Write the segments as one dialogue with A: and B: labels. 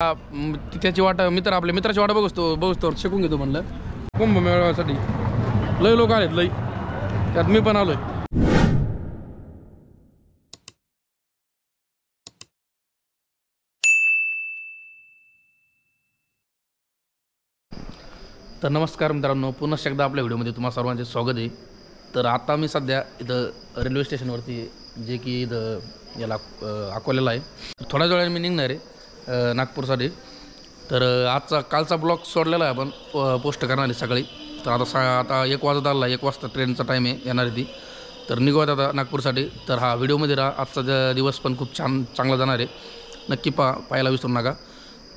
A: त्याची वाट आपल्या मित्राची वाट बघतो शिकून घेतो म्हणलं कुंभमेळ्यासाठी लय लोक आलेत लय त्यात मी पण आलोय। तर नमस्कार मित्रांनो, पुन्हा एकदा आपल्या व्हिडिओमध्ये तुम्हा सर्वांचे स्वागत आहे। तर आता मी सध्या इथं रेल्वे स्टेशनवरती जे की इथं याला अकोल्याला आहे, थोड्याच वेळाने मी निघणार आहे नागपूरसाठी। तर कालचा ब्लॉग सोडलेला आहे आपण पोस्ट करणार आहे सकाळी। तर आता 1 वाजत आला, 1 वाजता ट्रेनचा टाईम आहे येणार ती। तर निघूयात आता नागपूरसाठी। तर हा व्हिडिओमध्ये राहा, आजचा दिवस पण खूप चांगला जाणार आहे, नक्की पाहायला विसरू नका।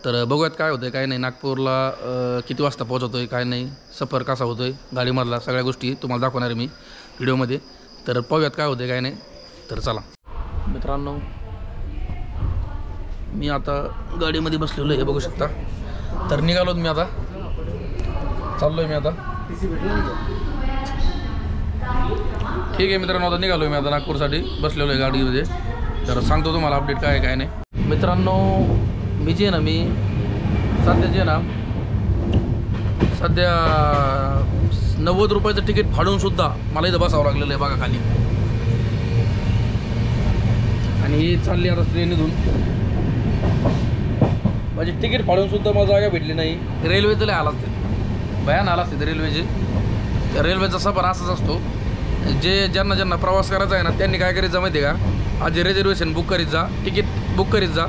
A: तर बघूयात काय होतं काय नाही, नागपूरला किती वाजता पोहोचतो आहे काय नाही, सफर कसा होतो आहे गाडीमधला, सगळ्या गोष्टी तुम्हाला दाखवणार आहे मी व्हिडिओमध्ये। तर पाहूयात काय होतं काय नाही। तर चला मित्रांनो, मी आता गाडीमध्ये बसलेलो आहे, हे बघू शकता। तर निघालो मी आता, चाललो आहे मी आता। ठीक आहे मित्रांनो, आता निघालो मी आता नागपूरसाठी, बसलेलो आहे गाडीमध्ये। तर सांगतो तुम्हाला अपडेट काय आहे काय नाही। मित्रांनो मी जे ना सध्या 90 रुपयाचं तिकीट फाडून सुद्धा मला इथं बसावं लागलेलं आहे बघा खाली। आणि ही चालली आता ट्रेनीतून, म्हणजे तिकीट फाडून सुद्धा मला जागा भेटली नाही। रेल्वेचं लय आला असते, भयान आला असते रेल्वेचे। त्या रेल्वेचा सफर असाच असतो, ज्यांना प्रवास करायचा आहे ना त्यांनी काय करायचं माहिती आहे का, आधी रिझर्वेशन बुक करीत जा, तिकीट बुक करीत जा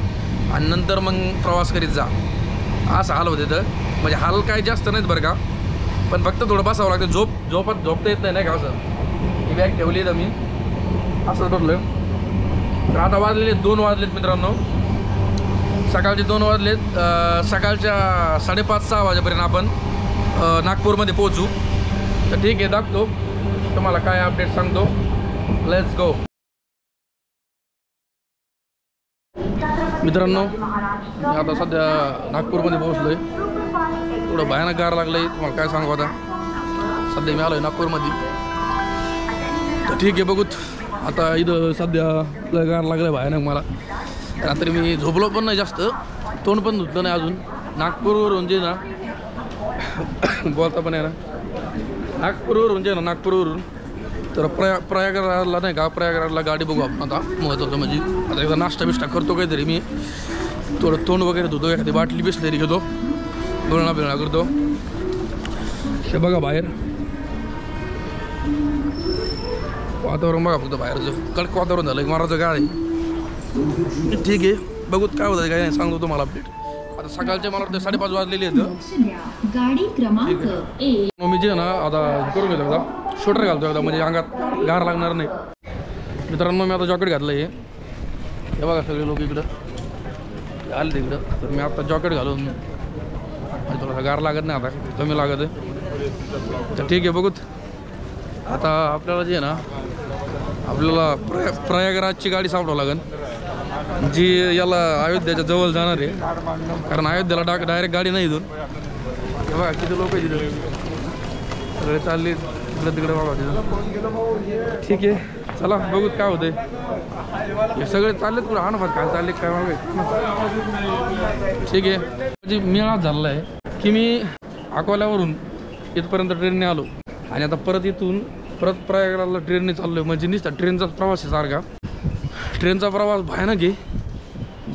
A: आणि नंतर मग प्रवास करीत जा। असं हाल होते तर, म्हणजे हाल काही जास्त नाहीत बरं का, पण फक्त थोडं बसावं लागतं, झोपता येत नाही का असं। ही बॅग ठेवली तर मी असंच बसलं। तर आता वाजलेले 2 वाजलेत मित्रांनो, सकाळचे 2 वाजलेत। सकाळच्या 5:30-6 वाजेपर्यंत आपण नागपूरमध्ये पोहोचू। तर ठीक आहे, दाखवतो तुम्हाला काय अपडेट सांगतो। Let's go. मित्रांनो मी आता सध्या नागपूरमध्ये पोहोचलो आहे, थोडं भयानक गार लागलं आहे, तुम्हाला काय सांगू। आता सध्या मी आलो आहे नागपूरमध्ये। तर ठीक आहे, बघूत आता इथं सध्या गार लागलं आहे भयानक मला। रात्री मी झोपलो पण नाही जास्त, तोंड पण धुतलं नाही अजून। नागपूरवरून जे ना बोलता पण आहे ना, नागपूरवरून तर प्रयागराजला नाही का, प्रयागराजला गाडी बघू आपण आता। महत्त्वाचं म्हणजे आता एकदा नाश्ता बिष्टा करतो काहीतरी, मी थोडं तोंड वगैरे धुतो, एखादी बाटली बिसलेरी घेतो, बिळणा करतो। हे बघा बाहेर वातावरण बघा, फक्त बाहेरचं कडक वातावरण झालं, माराचं गाळ आहे। ठीक आहे, बघूत काय होतं काय नाही, सांगतो तुम्हाला अपडेट। आता सकाळचे मला वाटतं 5:30 वाजलेले आहेत गाडी क्रमांक 1। मी जे ना आता करून घेतो, एकदा स्वेटर घालतो एकदा, म्हणजे अंगात गार लागणार नाही। मित्रांनो मी आता जॉकेट घातलं आहे, हे बघा सगळे लोक इकडं आले तिकडं। तर मी आता जॉकेट घालून थोडासा गार लागत नाही, आता कमी लागत आहे। तर ठीक आहे, बघूत आता आपल्याला जे ना, आपल्याला प्रयागराजची गाडी सापडावं लागेल, जी याला अयोध्याच्या जवळ जाणार आहे, कारण अयोध्येला डायरेक्ट गाडी नाही इथून। हे बघा किती लोक आहे तिथं, सगळे चालले इकडं तिकडे बघा तिथं। ठीक आहे, चला बघूत काय होतंय। हे सगळे चाललेत पुढे, हानफात काय चालले काय मागे। ठीक आहे, म्हणजे मेळा झालेला आहे की मी अकोल्यावरून इथपर्यंत ट्रेनने आलो, आणि आता परत प्रयागराजला ट्रेनने चाललो आहे। म्हणजे नुसता ट्रेनचा प्रवास आहे सारखा, ट्रेनचा प्रवास भयानक आहे।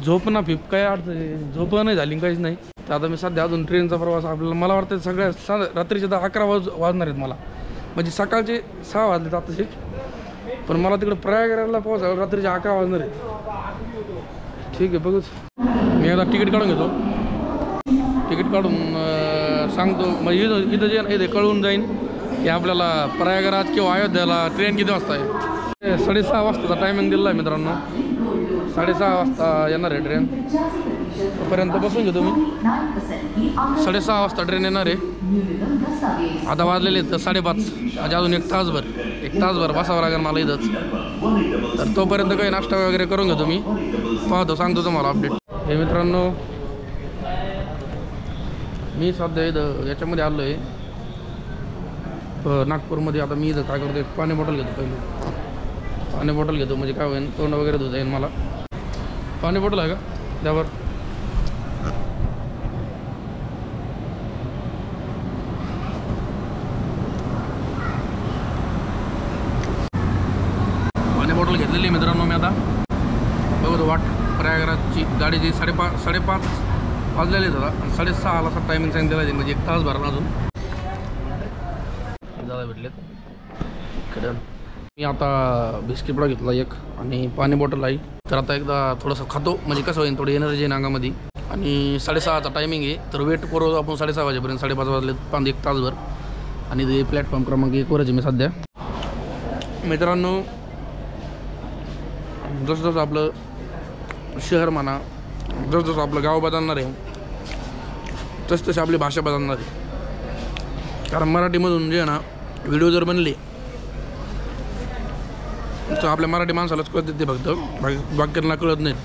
A: झोप ना फिप काय अडचण, झोप नाही झाली काहीच नाही। तर आता मी सध्या अजून ट्रेनचा प्रवास आपल्याला, मला वाटतं सगळ्या रात्रीचे 11 वाजणार आहेत मला, म्हणजे सकाळचे 6 वाजलेत आताचे, पण मला तिकडे प्रयागराजला पोहोचायला रात्रीचे 11 वाजणार आहेत। ठीक आहे, बघूच मी एकदा तिकीट काढून घेतो, तिकीट काढून सांगतो, म्हणजे इथं जे इथे कळून जाईन की आपल्याला प्रयागराज किंवा अयोध्याला ट्रेन किती वाजता आहे। 6:30 वाजताचा टायमिंग दिला आहे मित्रांनो, 6:30 वाजता येणार आहे ट्रेन। तोपर्यंत बसून घेतो मी, 6:30 वाजता ट्रेन येणार आहे। आता वाजलेले तर 5:30, म्हणजे अजून 1 तासभर बसावं लागेल मला इथंच। तर तोपर्यंत काही नाश्ता वगैरे करून घेतो मी, पाहतो सांगतो तुम्हाला अपडेट। हे मित्रांनो मी सध्या इथं याच्यामध्ये आलो आहे नागपूरमध्ये। आता मी इथं काय करतो, पाणी बॉटल घेतो, पहिले पाणी बॉटल घेतो, म्हणजे काय होईल तोंड वगैरे धुता येईल मला। पाणी बॉटल आहे का त्यावर? गाडीची 5:30 वाजलेले दादा. 6:30ला टायमिंग सांगितलेला आहे, म्हणजे 1 तास भरला अजून. दादा भेटलेत कडन. मी आता बिस्किट पुडा घेतला एक आणि पाणी बॉटल आहे. तर आता एकदा थोडंसं खातो, म्हणजे कसं होईल थोडी एनर्जी आहे अंगामध्ये. आणि 6:30चा टायमिंग आहे, तर वेट करू आपण 6:30 वाजेपर्यंत. 5:30 वाजले 1 तासभर. आणि ते प्लॅटफॉर्म क्रमांक 1वरच आहे मी सध्या. मित्रांनो, जसं आपलं शहर म्हणा, जसं आपलं गाव बदलणार आहे, तसं आपली भाषा बदलणार आहे. कारण मराठीमधून जे आहे ना व्हिडिओ जर बनले तर आपल्या मराठी माणसालाच कळत ते, फक्त वाक्यांना कळत नाही.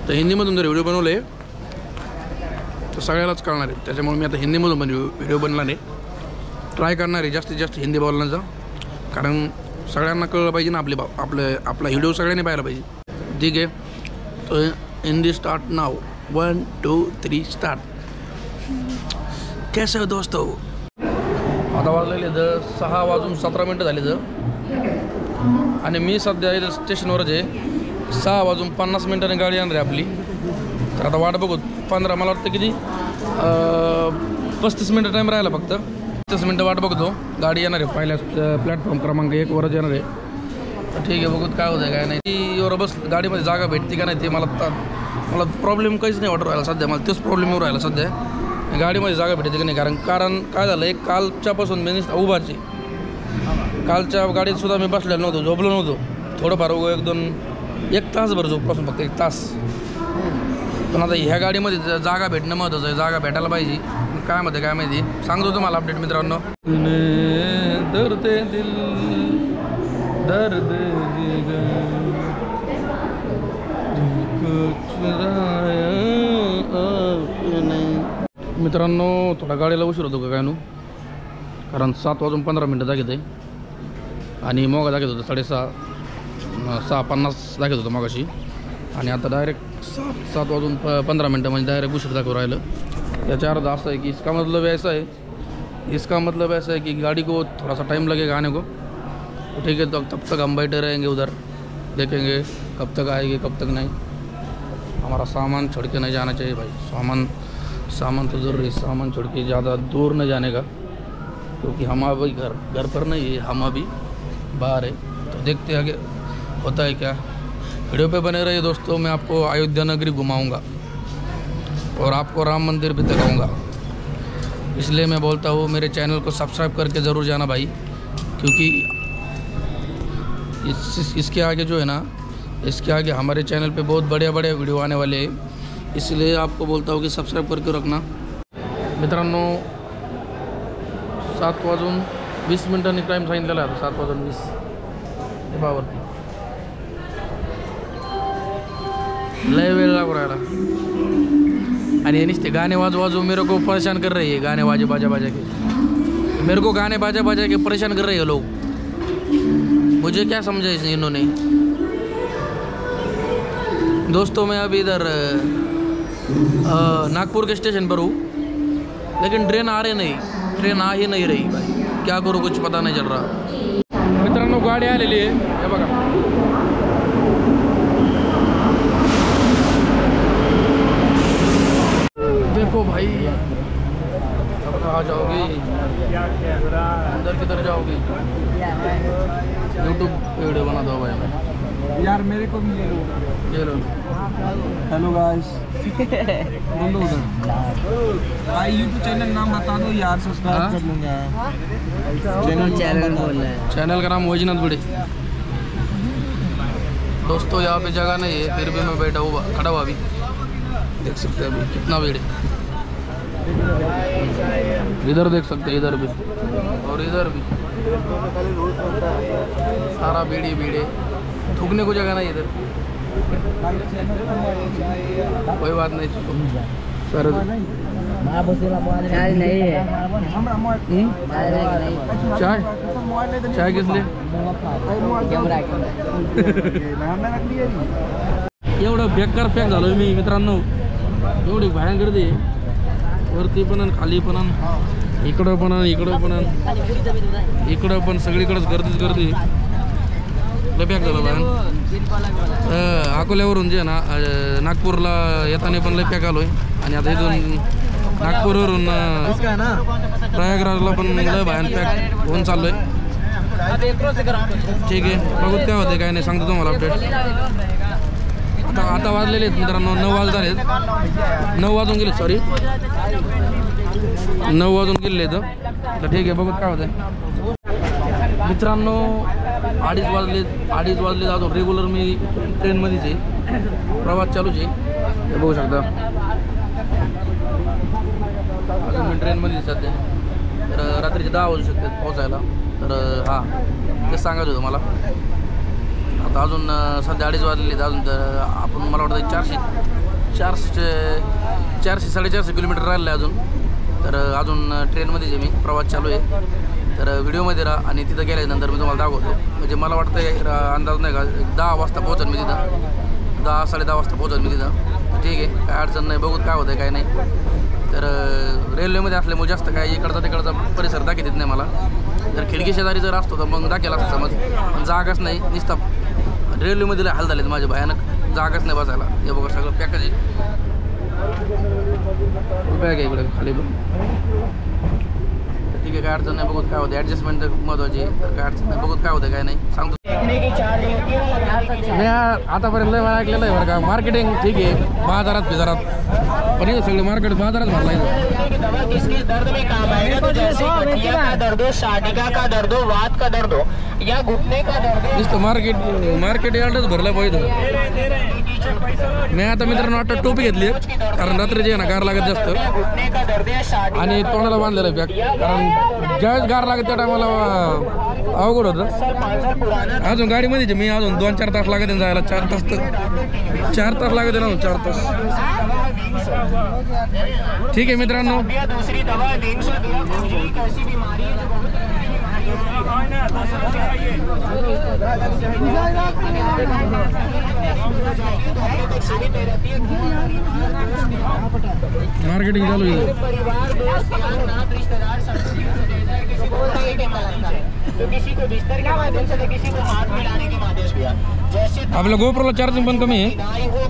A: तर हिंदीमधून जर व्हिडिओ बनवले तर सगळ्यालाच कळणार आहे. त्याच्यामुळे मी आता हिंदीमधून पण व्हिडिओ बनला नाही, ट्राय करणार आहे जास्तीत जास्त हिंदी बोलण्याचा. कारण सगळ्यांना कळलं पाहिजे ना आपला व्हिडिओ सगळ्यांनी पाहायला पाहिजे. ठीक आहे, तो हिंदी स्टार्ट नाव. 1 2 3 स्टार्ट. कैसे हो दोस्तों. आता वाजलेले 6:17 झाले तर. आणि मी सध्या इथं स्टेशनवरच आहे. 6:50 गाडी येणार आहे आपली. तर आता वाट बघू 15, मला वाटतं किती 35 मिनटं टाईम राहिला फक्त. 35 मिनटं वाट बघतो, गाडी येणार आहे पहिल्या प्लॅटफॉर्म क्रमांक 1वरच येणार आहे. तर ठीक आहे, बघूत काय होतं काय नाही. ती वर बस गाडीमध्ये जागा भेटते का नाही ते मला प्रॉब्लेम काहीच नाही वाटत राहिला सध्या. मला तेच प्रॉब्लेम येऊ राहिला सध्या, गाडीमध्ये जागा भेटते का नाही. कारण काय झालं आहे, कालच्यापासून मी उभारचे. कालच्या गाडीतसुद्धा मी बसलेलो नव्हतो, झोपलो नव्हतो. थोडंफार 1 तासभर झोपपासून, फक्त 1 तास. पण आता ह्या गाडीमध्ये जागा भेटणं महत्त्वाचं आहे, जागा भेटायला पाहिजे. काय म्हणते काय माहिती, सांगतो तुम्हाला अपडेट मित्रांनो. मित्रांनो, थोडा गाडीला उशीर होतो का काय नो, कारण 7:15 दाखवत आहे. आणि मग दाखवत होतं 6:50 दाखवत होतं मगाशी. आणि आता डायरेक्ट 7:15 म्हणजे डायरेक्ट उशीर दाखवून राहिलं. याचा अर्थ असं आहे कि इसका मतलब ऐसा है कि गाड़ी को थोड़ा सा टाइम लगेगा आने को. तो ठीक है, तो तब तक हम बैठे रहेंगे उधर, देखेंगे कब तक आएगी कब तक नहीं. हमारा सामान छोड़ के नहीं जाना चाहिए भाई. सामान तो ज़रूरी, सामान छोड़ के ज़्यादा दूर नहीं जाने का, क्योंकि हम अभी घर पर नहीं है, हम अभी बाहर है. तो देखते आगे होता है क्या. वीडियो पे बने रहिए दोस्तों. मैं आपको अयोध्या नगरी घुमाऊंगा और आपको राम मंदिर भी दिखाऊंगा. इसलिए मैं बोलता हूँ मेरे चैनल को सब्सक्राइब करके ज़रूर जाना भाई, क्योंकि इसके आगे जो है ना, इसके आगे हमारे चैनल पे बहुत बड़े वीडियो आने वाले हैं. इसलिए आपको बोलता हूँ कि सब्सक्राइब करके रखना. मित्रांनो, 7:20 टाईम सांगितलेला आहे. 7:20 हे बावरती लय वेळ लागू राहिला. आणि नुसते गाणे वाजू मेरे को परेशान कर रही है. गाने बाजा के मेरे को गाने बाजा के परेशान कर रहे हैं लोग. मुझे क्या समझा इन्होंने. दोस्तों, मैं अभी इधर नागपुर के स्टेशन पर हूँ, लेकिन ट्रेन आ ही नहीं रही भाई. क्या करूँ, कुछ पता नहीं चल रहा. मित्रांनो, गाडी आलेली आहे, हे बघा. देखो भाई, अब कहाँ जाओगी, अंदर किधर जाओगी. यूट्यूब वीडियो बना दो भाई.
B: यार मेरे को भी ले लो. Hello guys. बोलो उधर भाई, यूट्यूब चैनल नाम बता दो यार, सब्सक्राइब कर लूँगा. चैनल बोल रहे हैं.
A: चैनल का नाम वैजनाथ बड़े. दोस्तों, यहाँ पे जगह नहीं है, फिर भी मैं बैठा हुआ खड़ा हुआ. अभी देख सकते हैं अभी कितना भीड़ है. इधर देख सकते हैं, इधर भी और इधर भी सारा भीड़ है. थूकने को जगह नहीं इधर. कोई बात नहीं सर. चाय किस लिए. एवढं बेकार पॅक झालो मी मित्रांनो. एवढी भयान गर्दी आहे, वरती पण खाली पण, इकडं पण सगळीकडेच गर्दी. लय पॅक झालं वाहन. अकोल्यावरून जे आहे ना नागपूरला येताना पण लय पॅक आलोय आणि आता इथून नागपूरवरून प्रयागराजला पण लय भयान पॅक होऊन चाललोय. ठीक आहे बघू काय होते काय नाही सांगतो तुम्हाला अपडेट. आता वाजलेले आहेत मित्रांनो 9 वाजत आहेत. 9 वाजून गेले सॉरी 9 वाजून गेले तर ठीक आहे बघू काय होतं मित्रांनो. 2:30 वाजले अजून रेग्युलर मी ट्रेनमध्येच आहे. प्रवास चालूच आहे हे बघू शकता. अजून मी ट्रेनमध्ये सध्या तर रात्रीचे 10 वाजू शकतात पोहोचायला. तर हां तेच सांगायचं होतं मला. आता अजून सध्या 2:30 वाजलेले आहेत. अजून तर आपण मला वाटतं 400-450 किलोमीटर राहिलं आहे अजून. तर अजून ट्रेनमध्येच आहे मी. प्रवास चालू आहे. तर व्हिडिओमध्ये राहा आणि तिथं गेल्यानंतर मी तुम्हाला दाखवतो. म्हणजे मला वाटतं अंदाज नाही का 10 वाजता पोहोचेल मी तिथं. 10-10:30 वाजता पोहोचेल मी तिथं. ठीक आहे काय अडचण नाही. बघूत काय होतं काय नाही. तर रेल्वेमध्ये असल्यामुळे जास्त काय इकडचा तिकडचा परिसर दाखवत येत नाही मला. जर खिडकी शेजारी जर असतो तर मग दाखवला असतं समज. पण जागाच नाही नुसता रेल्वेमध्ये हाल झालेत माझे भयानक. जागाच नाही बसायला. हे बघा सगळं पॅकच आहे. बॅग आहे इकडे खाली पण. ठीक आहे काय अडचण नाही. बघूत काय होतं. ॲडजस्टमेंट महत्त्वाची आहे. तर काय अडचण नाही. बघूत काय होतं काय नाही सांगतो. मी आतापर्यंत लय ऐकलेलं आहे बरं का. मार्केटिंग ठीक आहे बाजारात पण हे सगळे मार्केट बाजारात भरला आहे.
C: किसके दर्द में काम आएगा तो जैसे गठिया का दर्द हो, साटिका का दर्द हो, वात का दर्द हो या घुटने का दर्द हो.
A: नुसतं मार्केट यार्डच भरलं पाहिजे. मी आता मित्रांनो आता टोपी घेतली कारण रात्रीची आहे ना गार लागत जास्त आणि तोंडाला बांधलेलं बॅग. कारण ज्यावेळेस गार लागत त्या टायमाला अवघड होतं. अजून गाडीमध्येच मी अजून 2-4 तास लागत जायला. 4 तास लागत ना 4 तास. ठीक आहे मित्रांनो
C: दूसरी दवा
A: मार्केटिंग चालू आहे. आपल्या गोप्रोला चार्जिंग पण कमी आहे.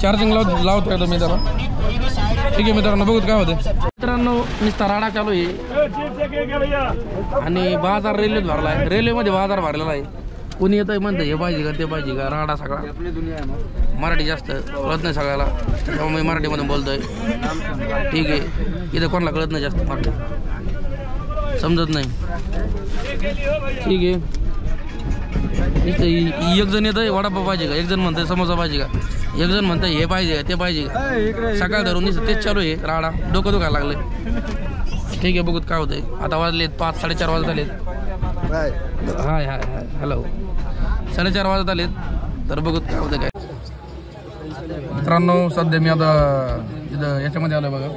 A: चार्जिंग लावतो मी त्याला. ठीक आहे मित्रांनो बघूत काय होतं. मित्रांनो नुसता राडा चालू आहे आणि बाजार रेल्वेत भरला आहे. रेल्वेमध्ये बाजार भरलेला आहे. कोणी येतं आहे म्हणतं हे पाहिजे का ते पाहिजे का. राडा सगळा. मराठी जास्त कळत नाही सगळ्याला त्यामुळे मी मराठीमध्ये बोलतोय. ठीक आहे इथं कोणाला कळत नाही जास्त मराठी समजत नाही. ठीक आहे एक जण येतं आहे वडापाव पाहिजे का. एक जण म्हणतं समोसा पाहिजे का. एक जण म्हणतं हे पाहिजे का ते पाहिजे का. सकाळ धरून तेच चालू आहे राडा. डोकं दुखायला लागलं. ठीक आहे बघूत काय होतंय. आता वाजलेत 5-4:30 वाजत आलेत. हाय हॅलो 4:30 वाजत आलेत. तर बघूत काय होतं काय. मित्रांनो सध्या मी आता इथं याच्यामध्ये आलो बघा.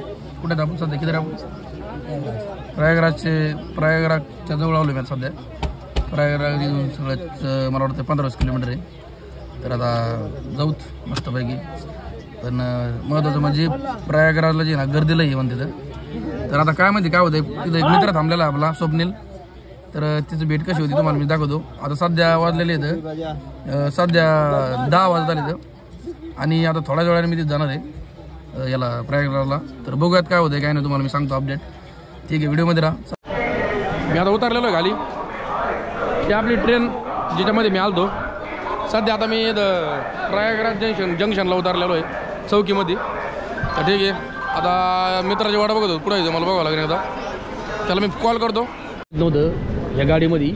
A: कुठे आपण सध्या किती आपण प्रयागराजच्या जवळ आलो मी आता सध्या. प्रयागराज सगळ्यात मला वाटतं 15-20 किलोमीटर आहे. तर आता जाऊत मस्तपैकी. पण महत्त्वाचं म्हणजे प्रयागराजला जे ना गर्दीला आहे म्हणते. तर आता काय माहिती काय होतं. तिथं एक मित्र थांबलेला आपला स्वप्नील. तर तिची भेट कशी होती तुम्हाला मी दाखवतो. आता सध्या वाजलेले आहेत सध्या 10 वाजत आले तर. आणि आता थोड्या वेळाने मी तिथे जाणार आहे याला प्रयागराजला. तर बघूयात काय होतं काय नाही तुम्हाला मी सांगतो अपडेट. ठीक आहे व्हिडिओमध्ये राहा. मी आता उतरलेलो आहे खाली. ही आपली ट्रेन जिच्यामध्ये मी आलतो. सध्या आता मी प्रयागराज जंक्शनला उतरलेलो आहे चौकीमध्ये. तर ठीक आहे आता मित्राची वाटा बघतो पुढे येतो मला बघावं लागेल. आता त्याला मी कॉल करतो. नव्हतं या गाडीमध्ये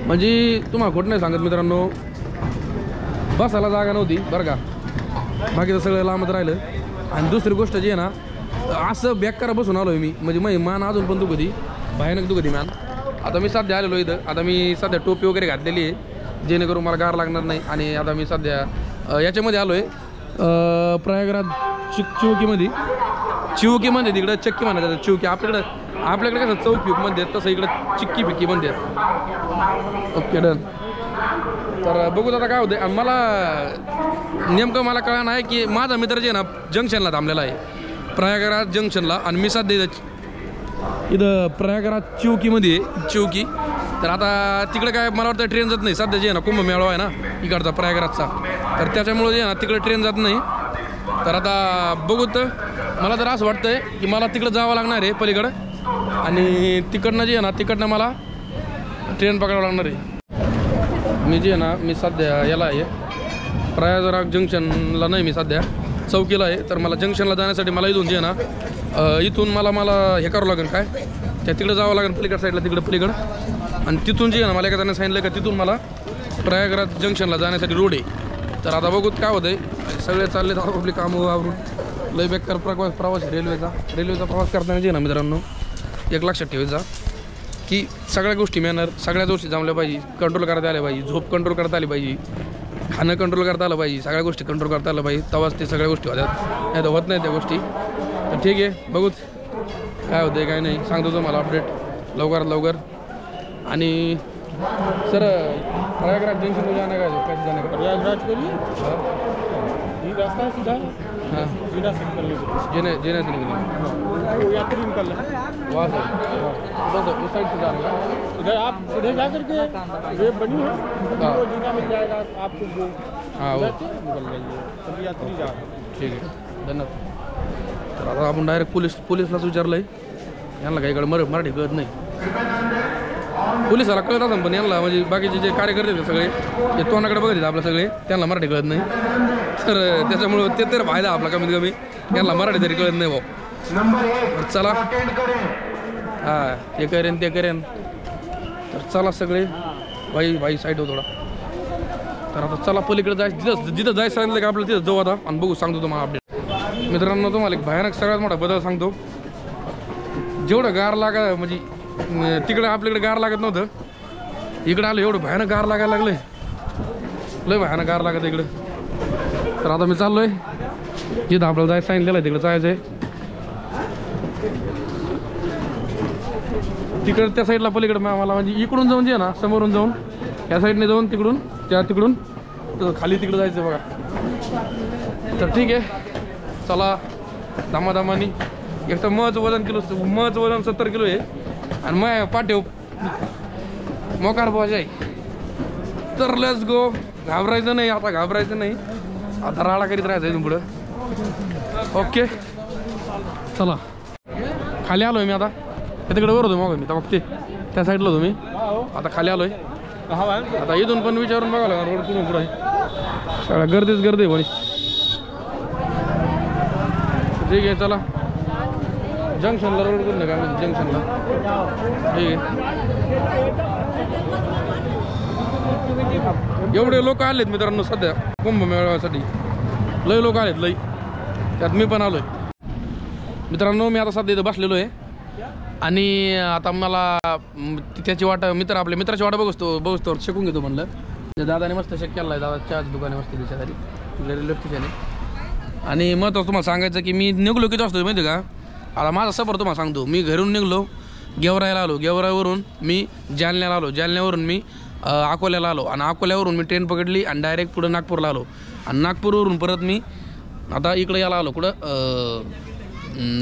A: म्हणजे तुम्हाला खोटं नाही सांगत मित्रांनो बसायला जागा नव्हती बरं का. बाकीचं सगळं लांबत राहिलं. आणि दुसरी गोष्ट जी आहे ना असं बेकार बसून आलो आहे मी. म्हणजे माझी मान अजून पण दुखती भयानक दुखती मान. आता मी सध्या आलेलो इथं. आता मी सध्या टोपी वगैरे घातलेली आहे जेणेकरून मला गार लागणार नाही. आणि आता मी सध्या याच्यामध्ये आलो आहे प्रयागराज चिवकीमध्ये तिकडं चक्की म्हणतात चिवकी. आपल्याकडे कसं चौकी म्हणतात तसं इकडं चिक्की फिक्की म्हणतात. Okay done. तर बघू आता काय होतं. आणि मला नेमकं मला कळलं नाही की माझा मित्र जे ना जंक्शनला थांबलेला आहे प्रयागराज जंक्शनला. आणि मी सध्या इथं प्रयागराज चिवकीमध्ये चिवकी तर आता तिकडे काय मला वाटतं ट्रेन जात नाही सध्या जे आहे ना कुंभमेळा आहे ना इकडचा प्रयागराजचा, तर त्याच्यामुळे जे आहे ना तिकडे ट्रेन जात नाही. तर आता बघू तर मला तर असं वाटतंय की मला तिकडं जावं लागणार आहे पलीकडं, आणि तिकडनं जे आहे ना तिकडनं मला ट्रेन पकडावं लागणार आहे. मी जे आहे ना मी सध्या याला आहे प्रयागराज जंक्शनला नाही, मी सध्या चौकीला आहे. तर मला जंक्शनला जाण्यासाठी मला इथून जे आहे ना इथून मला हे करावं लागेल काय त्या तिकडं जावं लागेल पलीकडं साईडला तिकडं पलीकडं, आणि तिथून जे आहे ना मला एका जणांनी सांगितलं का तिथून मला प्रयागराज जंक्शनला जाण्यासाठी रोड आहे. तर आता बघूत काय होतंय. सगळे चालले तर आपली कामं आवरून लय बेकार प्रवास रेल्वेचा प्रवास करताना जे ना मित्रांनो एक लक्षात ठेवायचा की सगळ्या गोष्टी मॅनर सगळ्या गोष्टी जमल्या पाहिजे, कंट्रोल करता आल्या पाहिजे, झोप कंट्रोल करता आली पाहिजे, खाणं कंट्रोल करता आलं पाहिजे, सगळ्या गोष्टी कंट्रोल करता आलं पाहिजे, तेव्हाच ते सगळ्या गोष्टी होत्यात, नाही तर होत नाही त्या गोष्टी. तर ठीक आहे बघूत काय होतं काय नाही, सांगतो तुम्हाला अपडेट लवकरात लवकर. आणि सर प्रयागराज जंक्शन को जाने का है, कैसे जाने का?
B: प्रयागराज के लिए ये रास्ता है सीधा,
A: हाँ
B: सीधा से निकल लीजिए,
A: जेने से निकलेंगे
B: वो यात्री निकल रहे हैं
A: वहाँ से उधर उस साइड से जाने का.
B: इधर आप सीधे जा करके वेब बनी है वो जीना मिल जाएगा आपको, वो
A: हाँ वो
B: निकल जाइए, सभी यात्री जा रहे हैं.
A: ठीक आहे धन्यवाद. तर आता आपण डायरेक्ट पोलिसलाच विचारलं आहे, यांना काही इकडे मराठी कळत नाही. पोलिसाला कळत असं पण यांना म्हणजे बाकीचे जे कार्यकर्ते आहेत सगळे ते तोंडाकडे बघत आहेत आपलं सगळे, त्यांना मराठी कळत नाही. तर त्याच्यामुळं ते तर फायदा आपला कमीत कमी यांना मराठी तरी कळत नाही भाऊ. चला हां ते करेन. तर चला सगळे भाई साईड हो थोडा. तर आता चला पलीकडे जायचं, जिथं जायचं सांगितलं की आपलं तिथं जाऊ आता आणि बघू सांगतो तुम्हाला अपडेट. मित्रांनो तुम्हाला एक भयानक सगळ्यात मोठा बदल सांगतो. जेवढं गार लागा म्हणजे तिकडे आपल्याकडे गार लागत नव्हतं, इकडे आलं एवढं भयानक गार लागायला लागलं, लय भयानक गार लागत इकडे. तर आता मी चाललोय जिथं आपल्याला जायचं सांगितलेलं आहे तिकडे जायचं आहे. तिकडे त्या साईडला पलीकडे मला म्हणजे इकडून जाऊन जे आहे ना समोरून जाऊन या साईडने जाऊन तिकडून खाली तिकडे जायचं बघा. तर ठीक आहे चला दामादामानी. एक तर महच वजन 70 किलो आहे आणि मग पाठव मोकार भाजी आहे. तर लेट्स गो. घाबरायचं नाही आता राडा करीत राहायचं इथून पुढं. ओके चला खाली आलोय मी आता, तिकडे वर होतो मग मी तर बघते त्या साईडला होतो मी, आता खाली आलोय. आता इथून पण विचारून बघायला लागला रोड कुठून पुढं आहे, सगळ्या गर्दी म्हणे. ठीक आहे चला जंक्शनला रोड करून काय म्हणजे जंक्शनला. ठीक आहे एवढे लोक आलेत मित्रांनो सध्या कुंभमेळ्यासाठी, लय लोक आलेत लय, त्यात मी पण आलोय. मित्रांनो मी आता सध्या इथं बसलेलो आहे आणि आता मला त्याची आपल्या मित्राची वाट बघतो शिकून घेतो म्हणलं. त्या दादाने मस्त शेक केला आहे, दादा चहाची दुकाने मस्त त्याच्यासाठी रेल्वे स्टेशन आहे. आणि महत्त्वाचं तुम्हाला सांगायचं की मी निघलो किती वाजता माहिती का, आता माझा सफर तुम्हाला सांगतो. मी घरून निघलो गेवरायला आलो, गेवराईवरून मी जालन्याला आलो, जालन्यावरून मी अकोल्याला आलो आणि अकोल्यावरून मी ट्रेन पकडली आणि डायरेक्ट पुढं नागपूरला आलो आणि नागपूरवरून परत मी आता इकडे यायला आलो कुठं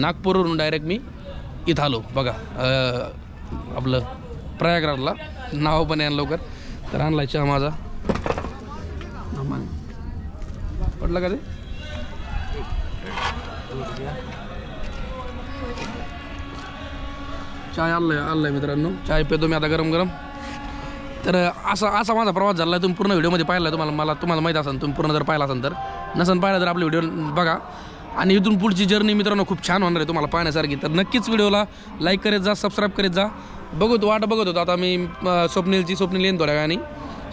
A: नागपूरवरून डायरेक्ट मी इथं आलो बघा आपलं प्रयागराजला. नाव पण यायला लवकर तर आणलाय चहा माझा पडलं का ते चाय आणलाय मित्रांनो, चाय पितो मी आता गरम गरम. तर असा माझा प्रवास झाला आहे. तुम्ही पूर्ण व्हिडिओमध्ये पाहिला तुम्हाला माहीत असेल, तुम्ही पूर्ण जर पाहिला असेल तर, नसेल पाहिला तर आपले व्हिडिओ बघा. आणि इथून पुढची जर्नी मित्रांनो खूप छान होणार आहे तुम्हाला पाहण्यासारखी. तर नक्कीच व्हिडिओला लाईक करत जा, सबस्क्राईब करत जा. वाट बघत होतो आता मी स्वप्नील येईन थोड्या वेळाने.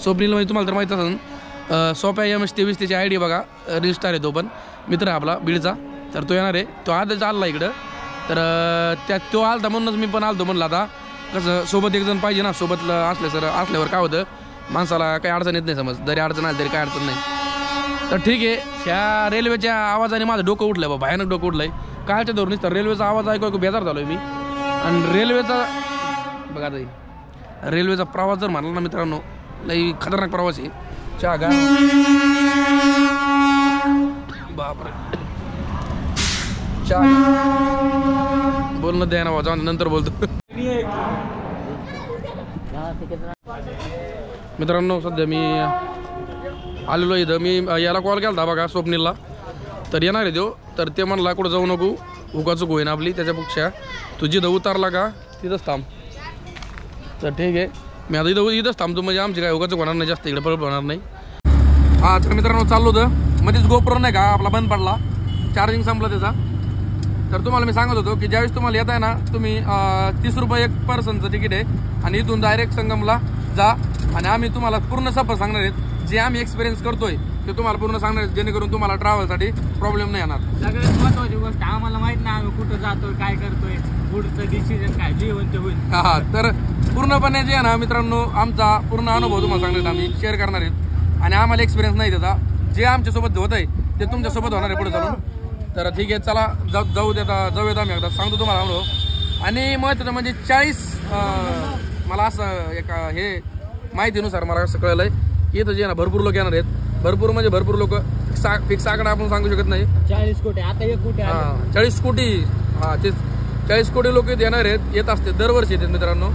A: स्वप्नील म्हणजे तुम्हाला तर माहीत असेल सोप्या MS23 त्याची ID बघा, रील स्टार आहे तो पण मित्र आहे आपला बीडचा. तर तो येणार आहे, तो आधीच आला इकडं. तर तो आलता म्हणूनच मी पण आलतो. म्हणलं आता कसं सोबत एक जण पाहिजे ना, सोबत असल्यावर काय होतं माणसाला काही अडचण येत नाही, समज जरी अडचण आली तरी काय अडचण नाही. तर ठीक आहे, ह्या रेल्वेच्या आवाजाने माझं डोकं उठलं बा, भयानक डोकं उठलं आहे कालच्या धोरणीच. तर रेल्वेचा आवाज ऐकू बेजार झालो आहे मी. आणि रेल्वेचा बघा आता रेल्वेचा प्रवास जर म्हणला ना मित्रांनो लई खतरनाक प्रवास आहे. चहा गा बापरे, चहा बोलणं द्या ना जाऊन नंतर बोलतो. मित्रांनो सध्या मी आलेलो इथं. मी याला कॉल केला होता बघा स्वप्नीलला, तर येणार आहे तो. तर ते म्हणला कुठं जाऊ नको, उगाचूक होईन आपली, त्याच्यापेक्षा तू जिथं उतारला का तिथंच थांब. तर ठीक आहे, मी आता इथंच थांबतो, म्हणजे आमची काय उगाचूक होणार नाही, जास्त इकडे पळप होणार नाही. हां तर मित्रांनो चाललो होतं मध्येच गोप्रो नाही का आपला बंद पडला, चार्जिंग संपला त्याचा. तर तुम्हाला मी सांगत होतो की ज्यावेळेस तुम्हाला येत आहे ना, तुम्ही 30 रुपये एक पर्सनचं तिकीट आहे आणि इथून डायरेक्ट संगमला जा. आणि आम्ही तुम्हाला पूर्ण सफर सांगणार आहेत, जे आम्ही एक्सपिरियन्स करतोय ते तुम्हाला पूर्ण सांगणार आहेत, जेणेकरून तुम्हाला ट्रॅव्हलसाठी प्रॉब्लेम नाही येणार.
B: सगळ्यात महत्वाची गोष्ट आम्हाला माहित नाही आम्ही कुठं जातोय, काय करतोय, पुढचं डिसिजन काय जे होईल ते होईल.
A: हा तर पूर्णपणे जे आहे ना मित्रांनो, आमचा पूर्ण अनुभव तुम्हाला सांगणार आम्ही शेअर करणार आहेत. आणि आम्हाला एक्सपिरियन्स नाही त्याचा, जे आमच्यासोबत होत आहे ते तुमच्यासोबत होणार आहे पुढे चालून. तर ठीक आहे, चला जाऊयात आम्ही एकदा सांगतो तुम्हाला अनुभव. आणि महत्त्वाचं म्हणजे 40 मला असं एक हे माहितीनुसार मला असं कळलं आहे की इथं जे ना भरपूर लोक येणार आहेत. भरपूर म्हणजे भरपूर लोक, फिक्स आकडा आपण सांगू शकत नाही.
B: 40 कोटी आता 1 कोटी.
A: 40 कोटी, हां तेच 40 कोटी लोक येणार आहेत, येत असते दरवर्षी येतात मित्रांनो.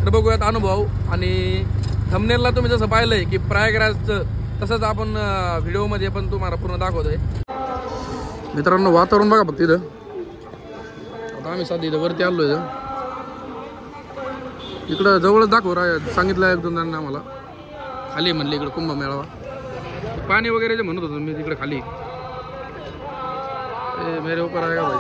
A: तर बघूयात अनुभव. आणि थंबनेलला तुम्ही जसं पाहिलंय की प्रयागराजचं, तसंच आपण व्हिडिओमध्ये पण तुम्हाला पूर्ण दाखवतोय. मित्रांनो वातावरण बघा फक्त इथं. आता आम्ही सध्या इथं वरती आलो इथं, इकडं जवळच दाखव सांगितलं 1-2 जणांना आम्हाला. खाली म्हणले इकडं कुंभमेळावा, पाणी वगैरे जे म्हणत होतो मी तिकडे खाली. मेरे ऊपर आएगा भाई.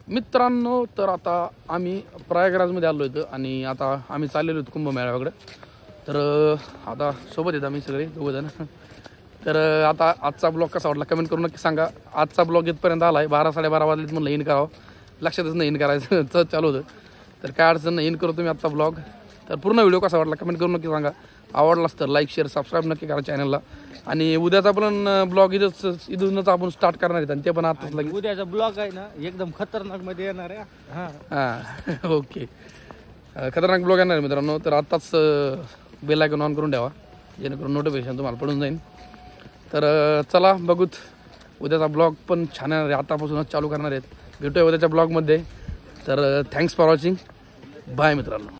A: मित्रांनो तर आता आम्ही प्रयागराजमध्ये आलो होतो आणि आता आम्ही चाललेलो होतो कुंभमेळ्याकडे. तर आता सोबत येत आम्ही सगळे दोघंजण. तर आता आजचा ब्लॉग कसा वाटला कमेंट करून नक्की सांगा. आजचा ब्लॉग इथपर्यंत आला आहे, 12-12:30 वाजलेत म्हणलं इन करावं, लक्षातच नाही इन करायचं चालू होतं. तर काय अडचण नाही, इन करू तुम्ही आजचा ब्लॉग. तर पूर्ण व्हिडिओ कसा वाटला कमेंट करून नक्की सांगा. आवडलाच तर लाईक शेअर सबस्क्राईब नक्की करा चॅनलला. आणि उद्याचा पण ब्लॉग इथूनच आपण स्टार्ट करणार आहेत, आणि ते पण आताच लागेल.
B: उद्याचा ब्लॉग आहे ना एकदम खतरनाक मध्ये येणार आहे.
A: हां ओके, खतरनाक ब्लॉग येणार आहे मित्रांनो. तर आत्ताच बेल आयकॉन ऑन करून ठेवा, जेणेकरून नोटिफिकेशन तुम्हाला पडून जाईल. तर चला बघूत, उद्याचा ब्लॉग पण छान येणार आहे, आतापासूनच चालू करणार आहेत. भेटूया उद्याच्या ब्लॉगमध्ये. तर थँक्स फॉर वॉचिंग, बाय मित्रांनो.